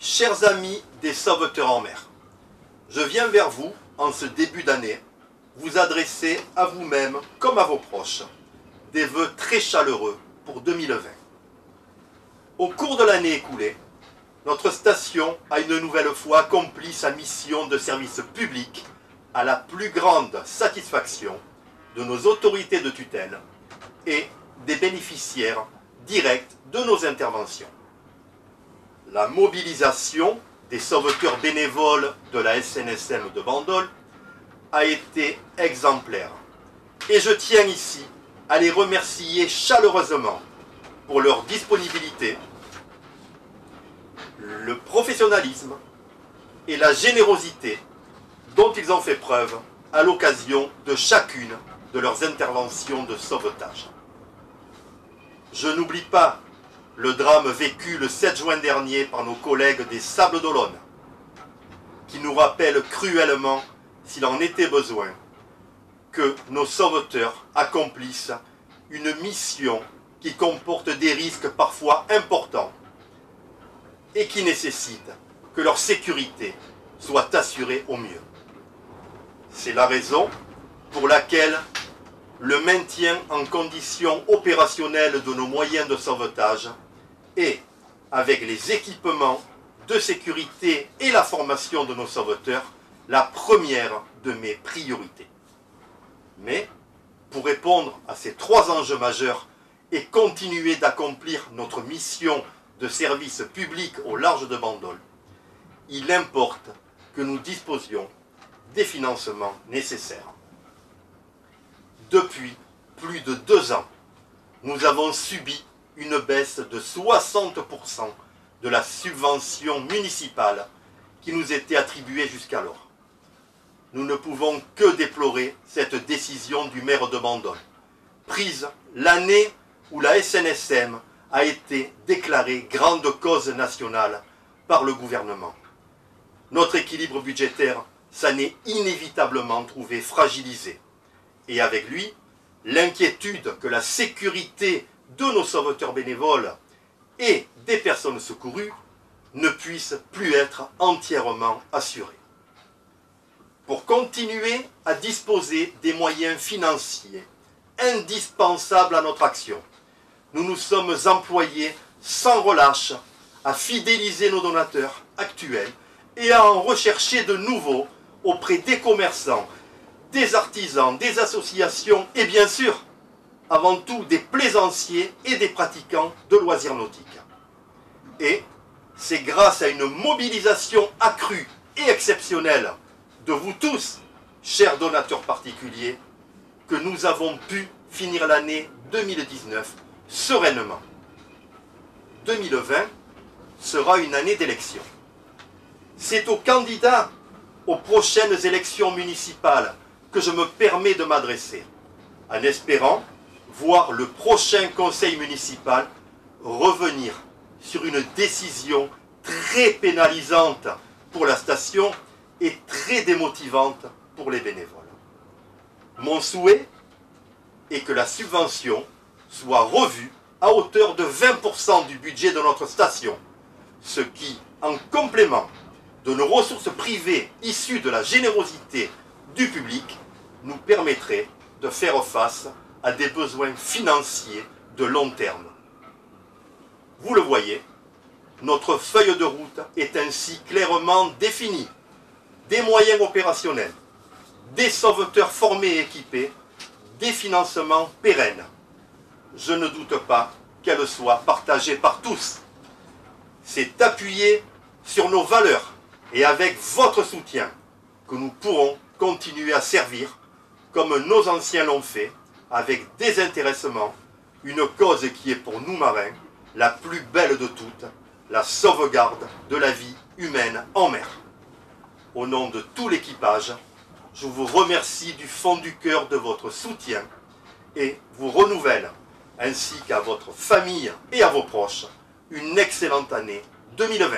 Chers amis des sauveteurs en mer, je viens vers vous en ce début d'année vous adresser à vous-même comme à vos proches des vœux très chaleureux pour 2020. Au cours de l'année écoulée, notre station a une nouvelle fois accompli sa mission de service public à la plus grande satisfaction de nos autorités de tutelle et des bénéficiaires directs de nos interventions. La mobilisation des sauveteurs bénévoles de la SNSM de Bandol a été exemplaire et je tiens ici à les remercier chaleureusement pour leur disponibilité, le professionnalisme et la générosité dont ils ont fait preuve à l'occasion de chacune de leurs interventions de sauvetage. Je n'oublie pas le drame vécu le 7 juin dernier par nos collègues des Sables d'Olonne, qui nous rappelle cruellement, s'il en était besoin, que nos sauveteurs accomplissent une mission qui comporte des risques parfois importants et qui nécessite que leur sécurité soit assurée au mieux. C'est la raison pour laquelle le maintien en condition opérationnelle de nos moyens de sauvetage est, avec les équipements de sécurité et la formation de nos sauveteurs, la première de mes priorités. Mais, pour répondre à ces trois enjeux majeurs et continuer d'accomplir notre mission de service public au large de Bandol, il importe que nous disposions des financements nécessaires. Depuis plus de 2 ans, nous avons subi une baisse de 60% de la subvention municipale qui nous était attribuée jusqu'alors. Nous ne pouvons que déplorer cette décision du maire de Bandol, prise l'année où la SNSM a été déclarée grande cause nationale par le gouvernement. Notre équilibre budgétaire s'en est inévitablement trouvé fragilisé. Et avec lui, l'inquiétude que la sécurité de nos sauveteurs bénévoles et des personnes secourues ne puisse plus être entièrement assurée. Pour continuer à disposer des moyens financiers indispensables à notre action, nous nous sommes employés sans relâche à fidéliser nos donateurs actuels et à en rechercher de nouveaux auprès des commerçants, des artisans, des associations et bien sûr, avant tout, des plaisanciers et des pratiquants de loisirs nautiques. Et c'est grâce à une mobilisation accrue et exceptionnelle de vous tous, chers donateurs particuliers, que nous avons pu finir l'année 2019 sereinement. 2020 sera une année d'élection. C'est aux candidats aux prochaines élections municipales que je me permets de m'adresser, en espérant voir le prochain conseil municipal revenir sur une décision très pénalisante pour la station et très démotivante pour les bénévoles. Mon souhait est que la subvention soit revue à hauteur de 20% du budget de notre station, ce qui, en complément de nos ressources privées issues de la générosité du public, nous permettrait de faire face à des besoins financiers de long terme. Vous le voyez, notre feuille de route est ainsi clairement définie. Des moyens opérationnels, des sauveteurs formés et équipés, des financements pérennes. Je ne doute pas qu'elle soit partagée par tous. C'est appuyé sur nos valeurs et avec votre soutien que nous pourrons continuer à servir comme nos anciens l'ont fait, avec désintéressement, une cause qui est pour nous marins la plus belle de toutes, la sauvegarde de la vie humaine en mer. Au nom de tout l'équipage, je vous remercie du fond du cœur de votre soutien et vous renouvelle, ainsi qu'à votre famille et à vos proches, une excellente année 2020.